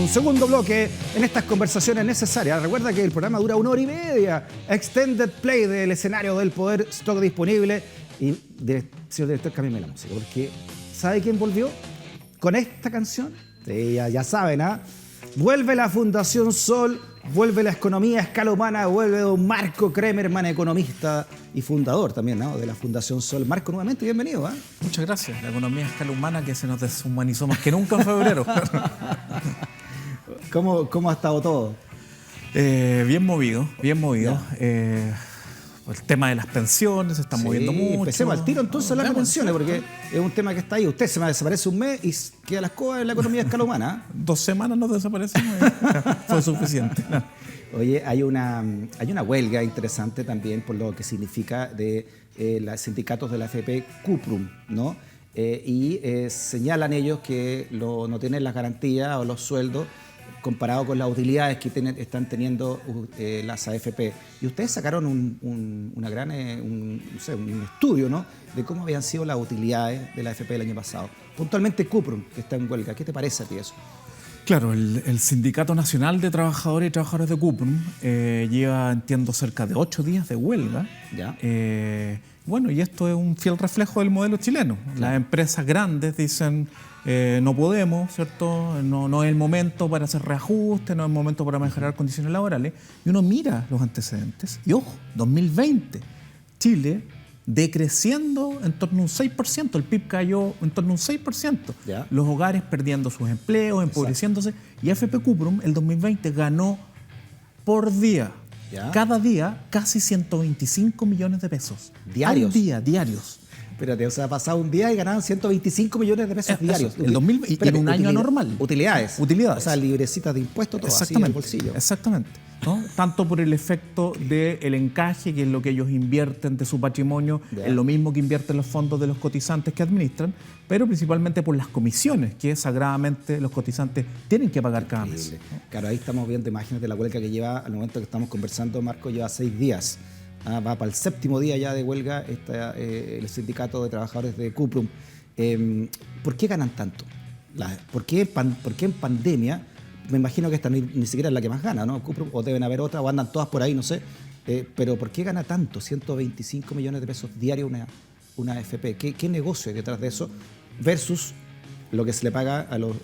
Segundo bloque en estas conversaciones necesarias. Recuerda que el programa dura 1 hora y media. Extended play del escenario del poder, stock disponible. Y señor director, cámbiame la música, porque ¿sabe quién volvió con esta canción? Sí, ya saben, ¿ah? Vuelve la Fundación Sol, vuelve la economía a escala humana, vuelve don Marco Kremerman, economista y fundador también, ¿no?, de la Fundación Sol. Marco, nuevamente, bienvenido, ¿eh? Muchas gracias. La economía a escala humana que se nos deshumanizó más que nunca en febrero. ¿Cómo ha estado todo? Bien movido, bien movido. El tema de las pensiones se está moviendo mucho. Empecemos al tiro entonces a hablar de pensiones, porque es un tema que está ahí. Usted se me desaparece un mes y queda la escoba en la economía a escala humana. 2 semanas nos desaparecemos. Fue suficiente. Oye, hay una huelga interesante también por lo que significa de los sindicatos de la AFP Cuprum, ¿no? Señalan ellos que no tienen las garantías o los sueldos comparado con las utilidades que están teniendo las AFP. Y ustedes sacaron un estudio, ¿no?, de cómo habían sido las utilidades de la AFP el año pasado. Puntualmente Cuprum, que está en huelga. ¿Qué te parece a ti eso? Claro, el Sindicato Nacional de Trabajadores y Trabajadoras de Cuprum lleva, entiendo, cerca de 8 días de huelga. Ya. Bueno, y esto es un fiel reflejo del modelo chileno. Claro. Las empresas grandes dicen, no podemos, ¿cierto? No es el momento para hacer reajustes, no es el momento para mejorar condiciones laborales. Y uno mira los antecedentes y, ojo, 2020, Chile decreciendo en torno a un 6%, el PIB cayó en torno a un 6%, ¿ya?, los hogares perdiendo sus empleos, empobreciéndose. Y AFP Cuprum, el 2020, ganó por día, ¿ya?, cada día, casi 125 millones de pesos. ¿Diarios? Al día, diarios. Espérate, o sea, pasaba un día y ganaban 125 millones de pesos diarios. El 2020, en un año anormal. Utilidades. Utilidades. O sea, librecitas de impuestos, todo así en el bolsillo. Exactamente. ¿No? Tanto por el efecto del encaje, que es lo que ellos invierten de su patrimonio, es lo mismo que invierten los fondos de los cotizantes que administran, pero principalmente por las comisiones que sagradamente los cotizantes tienen que pagar cada mes. ¿No? Claro, ahí estamos viendo imágenes de la huelga que lleva, al momento que estamos conversando, Marco, lleva 6 días. Va para el 7º día ya de huelga el sindicato de trabajadores de Cuprum. ¿Por qué ganan tanto? ¿Por qué en pandemia? Me imagino que esta ni siquiera es la que más gana, ¿no? Cuprum, o deben haber otras, o andan todas por ahí, no sé. Pero ¿por qué gana tanto? 125 millones de pesos diarios una AFP. ¿Qué negocio hay detrás de eso? Versus lo que se le paga a los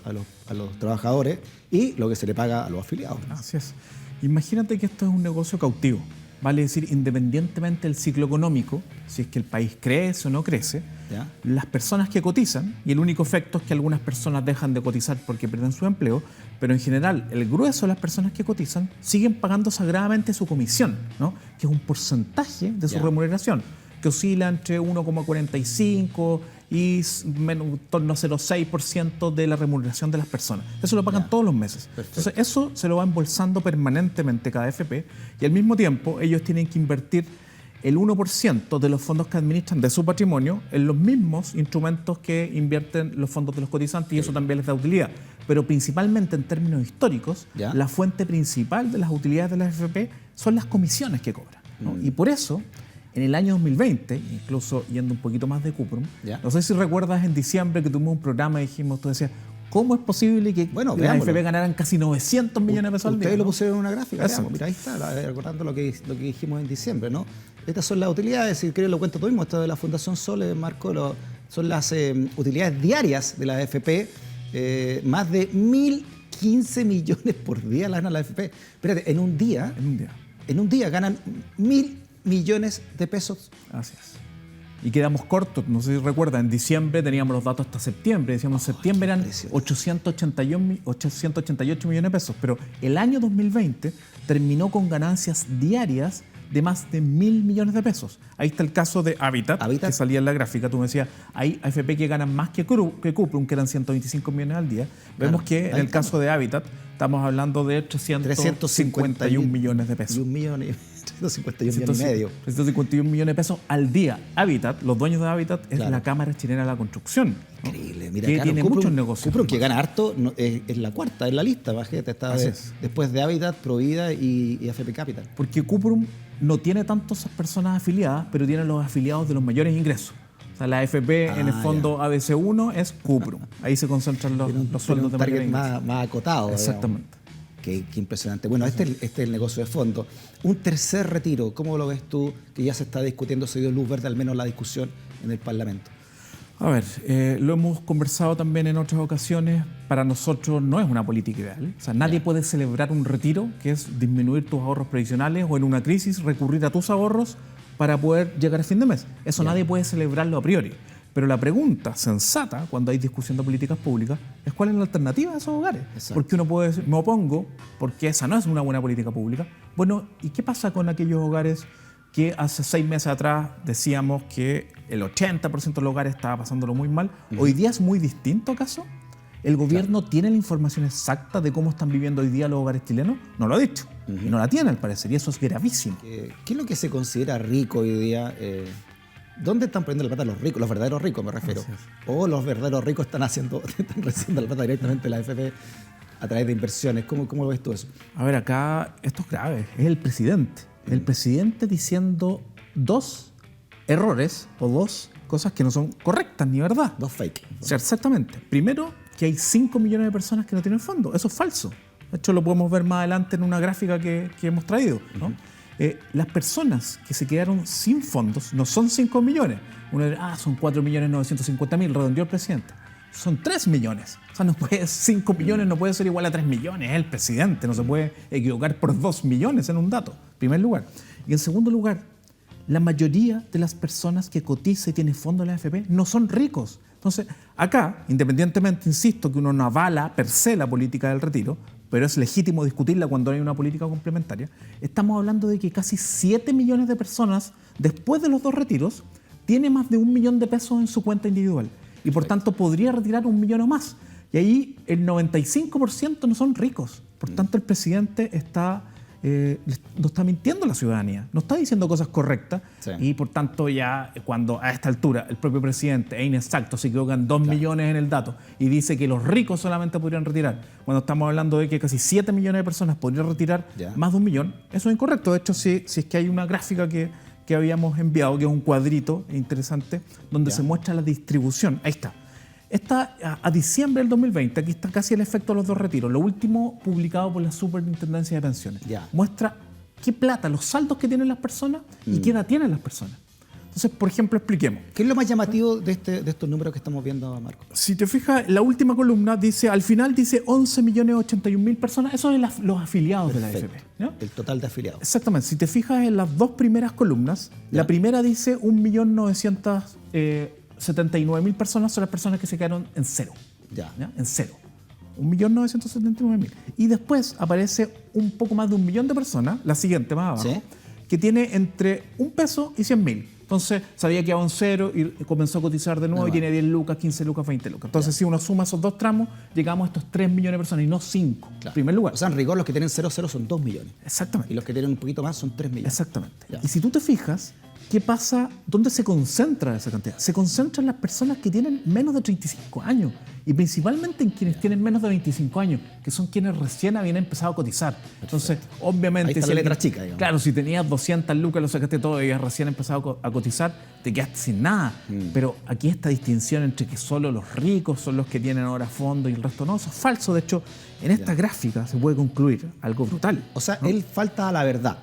trabajadores y lo que se le paga a los afiliados. Así es. Imagínate que esto es un negocio cautivo. Vale decir, independientemente del ciclo económico, si es que el país crece o no crece, ¿ya?, las personas que cotizan, y el único efecto es que algunas personas dejan de cotizar porque pierden su empleo, pero en general el grueso de las personas que cotizan siguen pagando sagradamente su comisión, ¿no?, que es un porcentaje de su remuneración, que oscila entre 1,45 y en torno a 0,6% de la remuneración de las personas. Eso lo pagan todos los meses. Perfecto. Entonces, eso se lo va embolsando permanentemente cada AFP, y al mismo tiempo ellos tienen que invertir el 1% de los fondos que administran de su patrimonio en los mismos instrumentos que invierten los fondos de los cotizantes, y eso también les da utilidad. Pero principalmente en términos históricos, la fuente principal de las utilidades de la AFP son las comisiones que cobran, ¿no? Y por eso, en el año 2020, incluso yendo un poquito más de Cuprum, no sé si recuerdas en diciembre que tuvimos un programa y dijimos, tú decías, ¿cómo es posible que las AFP ganaran casi 900 millones de pesos al día? Ustedes lo pusieron en una gráfica. Mira, ahí está, recordando lo que dijimos en diciembre, ¿no? Estas son las utilidades, si querés lo cuento tú mismo, esto de la Fundación Sol, Marco, son las utilidades diarias de la AFP, más de 1.015 millones por día las gana la AFP. Espérate, en un día ganan 1.000 millones de pesos. Así es. Y quedamos cortos, no sé si recuerdan, en diciembre teníamos los datos hasta septiembre, decíamos en septiembre eran 888 millones de pesos, pero el año 2020 terminó con ganancias diarias de más de 1.000 millones de pesos. Ahí está el caso de Habitat, que salía en la gráfica. Tú me decías, hay AFP que ganan más que Cuprum, que eran 125 millones al día. Vemos que en el caso de Habitat estamos hablando de 351 millones de pesos. 351 millones y medio. 351 millones de pesos al día. Habitat, los dueños de Habitat, es la Cámara Chilena de la Construcción, ¿no? Increíble. Mira, que tiene muchos negocios. Cuprum, que gana harto, es la cuarta en la lista, bajete, está después de Habitat, Provida y AFP Capital. Porque Cuprum no tiene tantas personas afiliadas, pero tiene los afiliados de los mayores ingresos. O sea, la AFP en el fondo ABC1 es Cuprum. Ahí se concentran los sueldos de target manera más acotado. Exactamente. Qué impresionante. Bueno, este es el negocio de fondo. Un tercer retiro, ¿cómo lo ves tú? Que ya se está discutiendo, se dio luz verde, al menos la discusión en el Parlamento. A ver, lo hemos conversado también en otras ocasiones. Para nosotros no es una política ideal. O sea, nadie puede celebrar un retiro, que es disminuir tus ahorros previsionales o en una crisis recurrir a tus ahorros para poder llegar a fin de mes. Eso nadie puede celebrarlo a priori. Pero la pregunta sensata, cuando hay discusión de políticas públicas, es cuál es la alternativa a esos hogares. Exacto. Porque uno puede decir, me opongo, porque esa no es una buena política pública. Bueno, ¿y qué pasa con aquellos hogares que hace 6 meses atrás decíamos que el 80% de los hogares estaba pasándolo muy mal? ¿Hoy día es muy distinto acaso? ¿El gobierno tiene la información exacta de cómo están viviendo hoy día los hogares chilenos? No lo ha dicho. Y no la tiene, al parecer, y eso es gravísimo. ¿Qué es lo que se considera rico hoy día? ¿Dónde están poniendo la plata los ricos? Los verdaderos ricos, me refiero. O los verdaderos ricos están recibiendo la plata directamente de la AFP a través de inversiones. ¿Cómo lo ves tú eso? A ver, acá esto es grave. Es el presidente. El presidente diciendo 2 errores o 2 cosas que no son correctas ni verdad. 2 fake. O sea, exactamente. Primero, que hay 5 millones de personas que no tienen fondo. Eso es falso. De hecho, lo podemos ver más adelante en una gráfica que hemos traído, ¿no? Las personas que se quedaron sin fondos no son 5 millones. Uno dirá, son 4.950.000, redondeó el presidente. Son 3 millones. O sea, 5 millones no puede ser igual a 3 millones. Es el presidente, no se puede equivocar por 2 millones en un dato, en primer lugar. Y en segundo lugar, la mayoría de las personas que cotiza y tiene fondo en la AFP no son ricos. Entonces, acá, independientemente, insisto, que uno no avala per se la política del retiro, pero es legítimo discutirla cuando hay una política complementaria, estamos hablando de que casi 7 millones de personas, después de los 2 retiros, tiene más de 1 millón de pesos en su cuenta individual. Y por tanto podría retirar 1 millón o más. Y ahí el 95% no son ricos. Por tanto, el presidente no está mintiendo a la ciudadanía, no está diciendo cosas correctas. Sí. Y por tanto ya cuando a esta altura el propio presidente es inexacto, se equivocan 2 millones en el dato y dice que los ricos solamente podrían retirar, cuando estamos hablando de que casi 7 millones de personas podrían retirar más de 1 millón, eso es incorrecto. De hecho, si es que hay una gráfica que habíamos enviado, que es un cuadrito interesante, donde se muestra la distribución. Ahí está. Está a diciembre del 2020, aquí está casi el efecto de los 2 retiros, lo último publicado por la Superintendencia de Pensiones. Muestra qué plata, los saldos que tienen las personas y qué edad tienen las personas. Entonces, por ejemplo, expliquemos. ¿Qué es lo más llamativo de estos números que estamos viendo, Marco? Si te fijas, la última columna dice, al final dice 11.081.000 personas, eso es los afiliados. Perfecto. De la AFP, ¿no? El total de afiliados. Exactamente. Si te fijas en las 2 primeras columnas, la primera dice 1.979.000 personas son las personas que se quedaron en cero. ¿Ya? En cero. 1.979.000. Y después aparece un poco más de 1 millón de personas, la siguiente más abajo, ¿sí?, que tiene entre 1 peso y 100.000. Entonces, se había quedado en cero y comenzó a cotizar de nuevo y tiene 10 lucas, 15 lucas, 20 lucas. Entonces, si uno suma esos 2 tramos, llegamos a estos 3 millones de personas y no 5, en primer lugar. O sea, en rigor, los que tienen 0 son 2 millones. Exactamente. Y los que tienen un poquito más son 3 millones. Exactamente. Y si tú te fijas, ¿qué pasa? ¿Dónde se concentra esa cantidad? Se concentra en las personas que tienen menos de 35 años y principalmente en quienes tienen menos de 25 años, que son quienes recién habían empezado a cotizar. Entonces, obviamente... Ahí está la letra chica, digamos. Claro, si tenías 200 lucas, lo sacaste todo y habías recién empezado a cotizar, te quedaste sin nada. Pero aquí esta distinción entre que solo los ricos son los que tienen ahora fondo y el resto no, eso es falso. De hecho, en esta gráfica se puede concluir algo brutal. O sea, él falta a la verdad.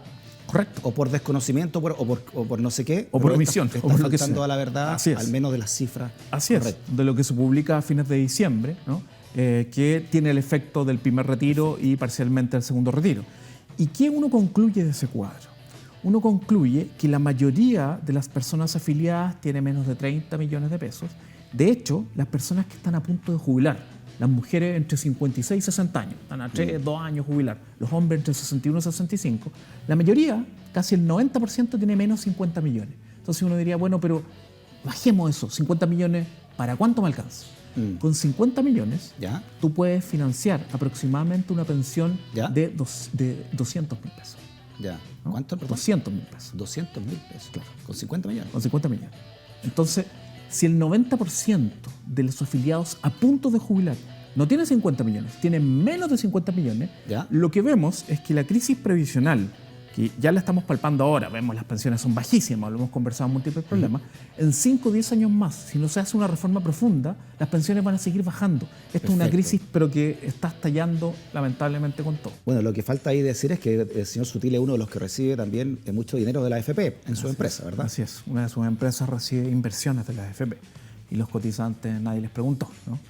Correcto. O por desconocimiento o por no sé qué. O por omisión. Está faltando a la verdad, al menos de las cifras. Así correcto. Es, de lo que se publica a fines de diciembre, ¿no? Que tiene el efecto del primer retiro y parcialmente del segundo retiro. ¿Y qué uno concluye de ese cuadro? Uno concluye que la mayoría de las personas afiliadas tiene menos de 30 millones de pesos. De hecho, las personas que están a punto de jubilar, las mujeres entre 56 y 60 años, están a 2 años jubilar, los hombres entre 61 y 65, la mayoría, casi el 90% tiene menos 50 millones. Entonces uno diría, bueno, pero bajemos eso, 50 millones, ¿para cuánto me alcanza? Con 50 millones, tú puedes financiar aproximadamente una pensión de 200.000 pesos. ¿No? ¿Cuánto? 200.000 pesos. 200.000 pesos, claro. ¿Con 50 millones? Con 50 millones. Entonces, si el 90% de los afiliados a punto de jubilar no tiene 50 millones, tiene menos de 50 millones, lo que vemos es que la crisis previsional que ya la estamos palpando ahora, vemos las pensiones son bajísimas, lo hemos conversado en múltiples problemas, en 5 o 10 años más, si no se hace una reforma profunda, las pensiones van a seguir bajando. Esto es una crisis, pero que está estallando lamentablemente con todo. Bueno, lo que falta ahí decir es que el señor Sutil es uno de los que recibe también mucho dinero de la AFP en su empresa, ¿verdad? Así es, una de sus empresas recibe inversiones de la AFP y los cotizantes nadie les preguntó, ¿no?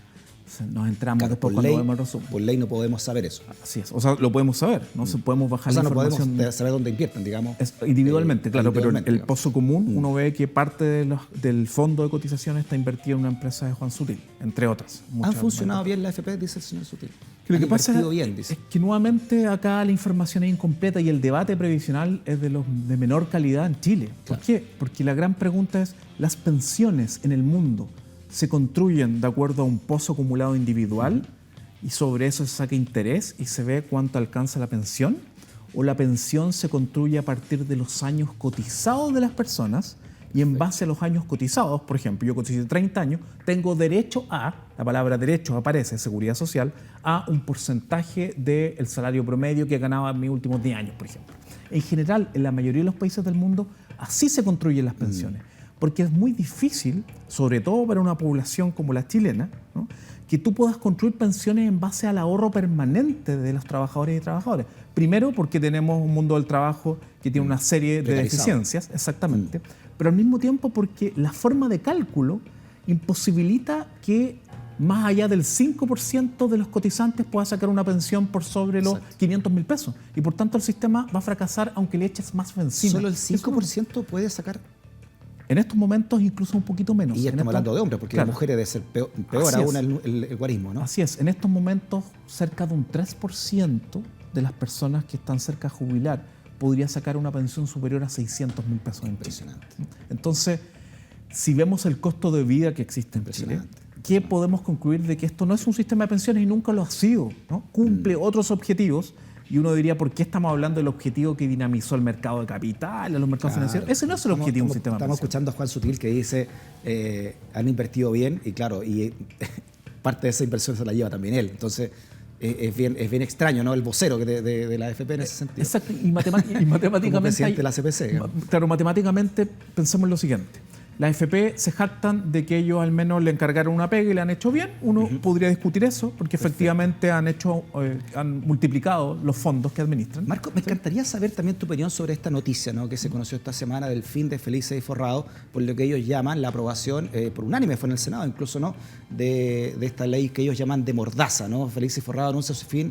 Nos entramos después cuando vemos el resumen. Por ley no podemos saber eso. Así es, o sea, lo podemos saber, ¿no? Podemos bajar la información. No podemos saber dónde invierten, digamos. Individualmente, claro, pero el pozo común, uno ve que parte del fondo de cotización está invertido en una empresa de Juan Sutil, entre otras. ¿Han funcionado bien la AFP, dice el señor Sutil? Lo que pasa es que nuevamente acá la información es incompleta y el debate previsional es de menor calidad en Chile. ¿Por qué? Porque la gran pregunta es, ¿las pensiones en el mundo se construyen de acuerdo a un pozo acumulado individual y sobre eso se saca interés y se ve cuánto alcanza la pensión? ¿O la pensión se construye a partir de los años cotizados de las personas y en base a los años cotizados, por ejemplo, yo coticé 30 años, tengo derecho a, la palabra derecho aparece, seguridad social, a un porcentaje del salario promedio que ganaba en mis últimos 10 años, por ejemplo? En general, en la mayoría de los países del mundo, así se construyen las pensiones. Porque es muy difícil, sobre todo para una población como la chilena, ¿no?, que tú puedas construir pensiones en base al ahorro permanente de los trabajadores y trabajadoras. Primero, porque tenemos un mundo del trabajo que tiene una serie de deficiencias, exactamente, pero al mismo tiempo porque la forma de cálculo imposibilita que más allá del 5% de los cotizantes pueda sacar una pensión por sobre los 500.000 pesos. Y por tanto el sistema va a fracasar aunque le eches más benzina. ¿Solo el 5% puede sacar? En estos momentos incluso un poquito menos. Y ya estamos hablando de hombres, porque las mujeres debe ser peor aún el guarismo, ¿no? Así es. En estos momentos, cerca de un 3% de las personas que están cerca de jubilar podría sacar una pensión superior a 600.000 pesos. Impresionante. Entonces, si vemos el costo de vida que existe en Chile, ¿qué podemos concluir de que esto no es un sistema de pensiones y nunca lo ha sido, ¿no? Cumple otros objetivos. Y uno diría, ¿por qué estamos hablando del objetivo que dinamizó el mercado de capital, los mercados financieros? Ese no es el objetivo de un sistema de pensiones. Estamos escuchando a Juan Sutil que dice, han invertido bien y claro, y parte de esa inversión se la lleva también él. Entonces, es bien extraño, ¿no? El vocero de la AFP en ese sentido. Exacto, y matemáticamente... Como presidente de la CPC. Claro, matemáticamente pensemos en lo siguiente. La AFP se jactan de que ellos al menos le encargaron una pega y le han hecho bien. Uno podría discutir eso, porque efectivamente han multiplicado los fondos que administran. Marco, me encantaría saber también tu opinión sobre esta noticia, ¿no?, que se conoció esta semana del fin de Felices y Forrados, por lo que ellos llaman la aprobación, por unánime fue en el Senado incluso, ¿no?, de esta ley que ellos llaman de mordaza, ¿no? Felices y Forrados anuncia su fin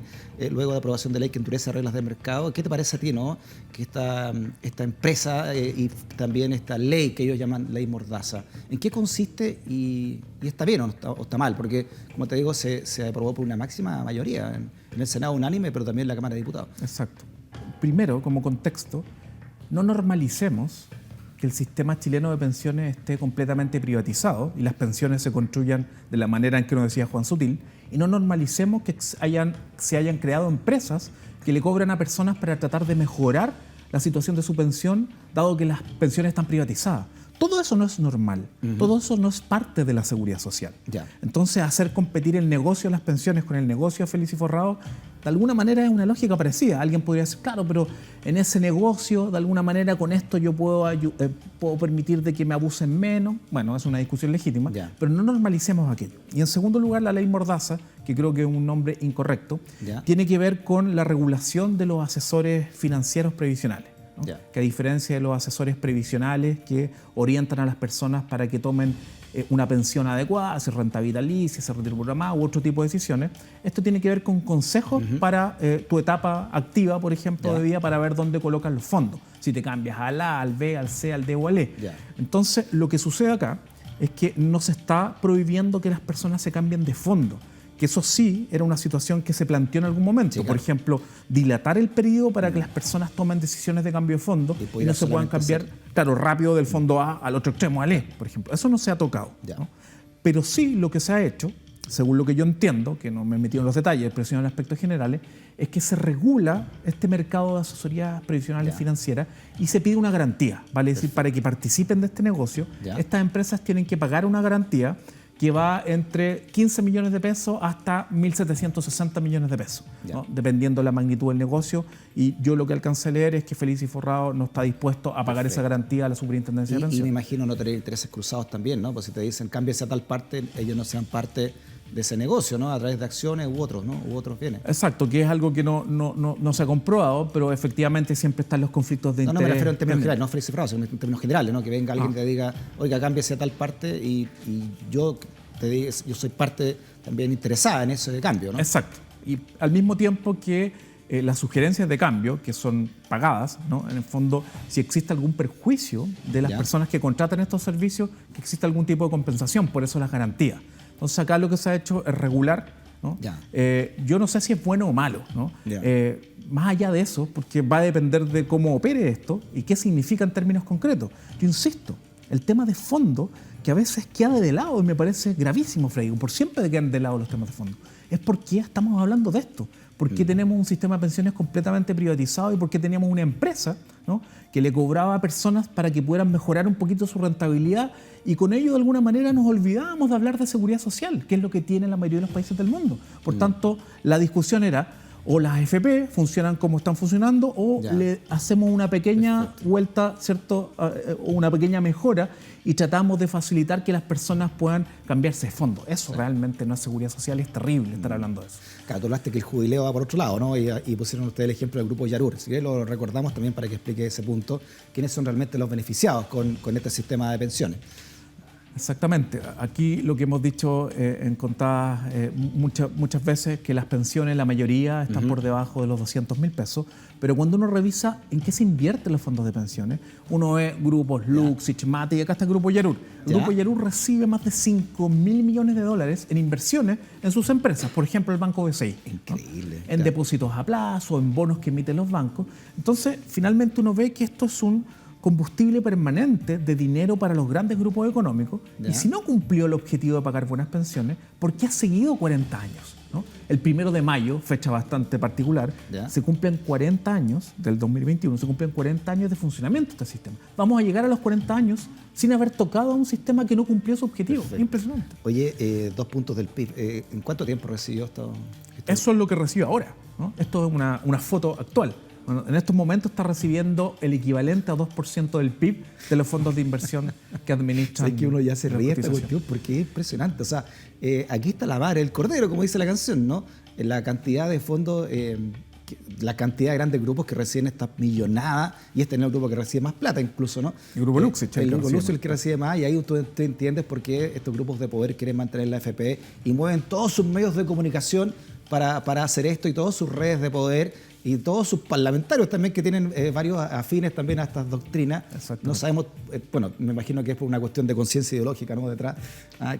luego de aprobación de ley que endurece reglas de mercado. ¿Qué te parece a ti, no?, que esta empresa y también esta ley que ellos llaman ley mordaza, ¿en qué consiste y está bien o está mal? Porque, como te digo, se aprobó por una máxima mayoría en el Senado unánime, pero también en la Cámara de Diputados. Exacto. Primero, como contexto, no normalicemos que el sistema chileno de pensiones esté completamente privatizado y las pensiones se construyan de la manera en que nos decía Juan Sutil, y no normalicemos que se hayan creado empresas que le cobran a personas para tratar de mejorar la situación de su pensión, dado que las pensiones están privatizadas. Todo eso no es normal, todo eso no es parte de la seguridad social. Entonces, hacer competir el negocio de las pensiones con el negocio de Felices y Forrados, de alguna manera es una lógica parecida. Alguien podría decir, claro, pero en ese negocio, de alguna manera, con esto yo puedo permitir de que me abusen menos. Bueno, es una discusión legítima, pero no normalicemos aquello. Y en segundo lugar, la ley Mordaza, que creo que es un nombre incorrecto, tiene que ver con la regulación de los asesores financieros previsionales. Que a diferencia de los asesores previsionales que orientan a las personas para que tomen una pensión adecuada, si renta vitalicia, si retiro programado u otro tipo de decisiones, esto tiene que ver con consejos para tu etapa activa, por ejemplo, de vida, para ver dónde colocan los fondos. Si te cambias al A, al B, al C, al D o al E. Entonces, lo que sucede acá es que no se está prohibiendo que las personas se cambien de fondo, que eso sí era una situación que se planteó en algún momento. Por ejemplo, dilatar el periodo para que las personas tomen decisiones de cambio de fondo y no se puedan cambiar, claro, rápido del fondo A al otro extremo, al E, por ejemplo. Eso no se ha tocado, ¿no? Pero sí lo que se ha hecho, según lo que yo entiendo, que no me he metido en los detalles, pero sí en aspectos generales, es que se regula este mercado de asesorías previsionales financieras y se pide una garantía, vale decir, para que participen de este negocio, estas empresas tienen que pagar una garantía que va entre 15 millones de pesos hasta 1.760 millones de pesos, ¿no? Dependiendo de la magnitud del negocio. Y yo lo que alcancé a leer es que Feliz y Forrado no está dispuesto a pagar esa garantía a la Superintendencia de Pensiones. Y me imagino no tener intereses cruzados también, ¿no? Pues si te dicen cámbiese a tal parte, ellos no sean parte de ese negocio, ¿no? A través de acciones u otros, ¿no? U otros bienes. Exacto, que es algo que no se ha comprobado, pero efectivamente siempre están los conflictos de interés. No, me refiero en términos generales, no Feliz y Forrado, sino en términos generales, ¿no? Que venga alguien y te diga, oiga, cámbiese a tal parte y yo te digo, yo soy parte también interesada en ese cambio, ¿no? Exacto. Y al mismo tiempo que las sugerencias de cambio, que son pagadas, ¿no? En el fondo, si existe algún perjuicio de las personas que contratan estos servicios, que existe algún tipo de compensación, por eso las garantías. Entonces acá lo que se ha hecho es regular, ¿no? Yo no sé si es bueno o malo, ¿no? Más allá de eso, porque va a depender de cómo opere esto y qué significa en términos concretos. Yo insisto, el tema de fondo, que a veces queda de lado y me parece gravísimo, Freddy, por siempre quedan de lado los temas de fondo, es por qué estamos hablando de esto. ¿Por qué tenemos un sistema de pensiones completamente privatizado y por qué teníamos una empresa, ¿no? que le cobraba a personas para que pudieran mejorar un poquito su rentabilidad y con ello de alguna manera nos olvidábamos de hablar de seguridad social, que es lo que tiene la mayoría de los países del mundo? Por tanto, la discusión era o las AFP funcionan como están funcionando o le hacemos una pequeña vuelta, ¿cierto? O una pequeña mejora y tratamos de facilitar que las personas puedan cambiarse de fondo. Eso realmente no es seguridad social, es terrible estar hablando de eso. Claro, tú hablaste que el jubileo va por otro lado, ¿no? Y pusieron ustedes el ejemplo del grupo Yarur. Así que lo recordamos también para que explique ese punto. ¿Quiénes son realmente los beneficiados con este sistema de pensiones? Exactamente. Aquí lo que hemos dicho en contadas muchas veces, que las pensiones, la mayoría, están por debajo de los 200.000 pesos, pero cuando uno revisa en qué se invierten los fondos de pensiones, uno ve grupos Lux, Ichmate y acá está el Grupo Yarur. El Grupo Yarur recibe más de 5.000 millones de dólares en inversiones en sus empresas, por ejemplo el Banco BCI. Increíble. ¿no? En depósitos a plazo, en bonos que emiten los bancos. Entonces, finalmente uno ve que esto es un combustible permanente de dinero para los grandes grupos económicos. Y si no cumplió el objetivo de pagar buenas pensiones, ¿por qué ha seguido 40 años? ¿no? El 1 de mayo, fecha bastante particular, se cumplen 40 años del 2021, se cumplen 40 años de funcionamiento de este sistema. Vamos a llegar a los 40 años sin haber tocado a un sistema que no cumplió su objetivo. Impresionante. Oye, 2 puntos del PIB. ¿En cuánto tiempo recibió esto? Eso es lo que recibe ahora, ¿no? Esto es una foto actual. Bueno, en estos momentos está recibiendo el equivalente a 2% del PIB de los fondos de inversión que administran. Es que uno ya se ríe esta cuestión porque es impresionante. O sea, aquí está la vara, el cordero, como dice la canción, ¿no? La cantidad de fondos, la cantidad de grandes grupos que reciben esta millonada, y este es el grupo que recibe más plata incluso, ¿no? El grupo Lux. El grupo Lux es el que recibe más, y ahí tú entiendes por qué estos grupos de poder quieren mantener la AFP y mueven todos sus medios de comunicación para hacer esto y todas sus redes de poder y todos sus parlamentarios también que tienen varios afines también a estas doctrinas. No sabemos, bueno, me imagino que es por una cuestión de conciencia ideológica, ¿no? Detrás,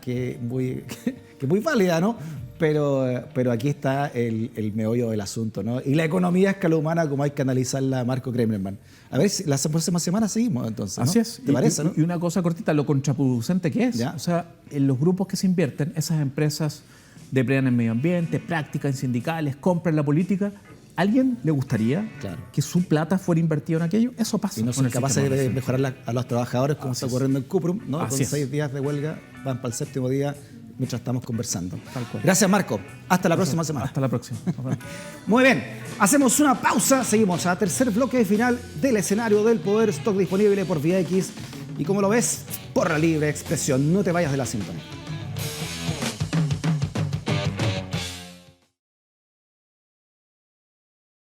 que es muy válida, ¿no? Pero aquí está el meollo del asunto, ¿no? Y la economía a escala humana, como hay que analizarla, Marco Kremerman. A ver si la próxima semana seguimos entonces, ¿no? Así es. ¿Te parece, no? Y una cosa cortita, lo contraproducente que es. O sea, en los grupos que se invierten, esas empresas deplegan el medio ambiente, prácticas sindicales, compran la política. ¿A alguien le gustaría que su plata fuera invertida en aquello? Eso pasa. Y no son capaces de mejorar a los trabajadores, como está ocurriendo en Cuprum, ¿no? Con 6 días de huelga, van para el 7º día mientras estamos conversando. Tal cual. Gracias, Marco. Hasta la próxima semana. Hasta la próxima. Muy bien. Hacemos una pausa. Seguimos a tercer bloque final del escenario del poder. Stock disponible por VIX. Y como lo ves, por la libre expresión. No te vayas de la sintonía.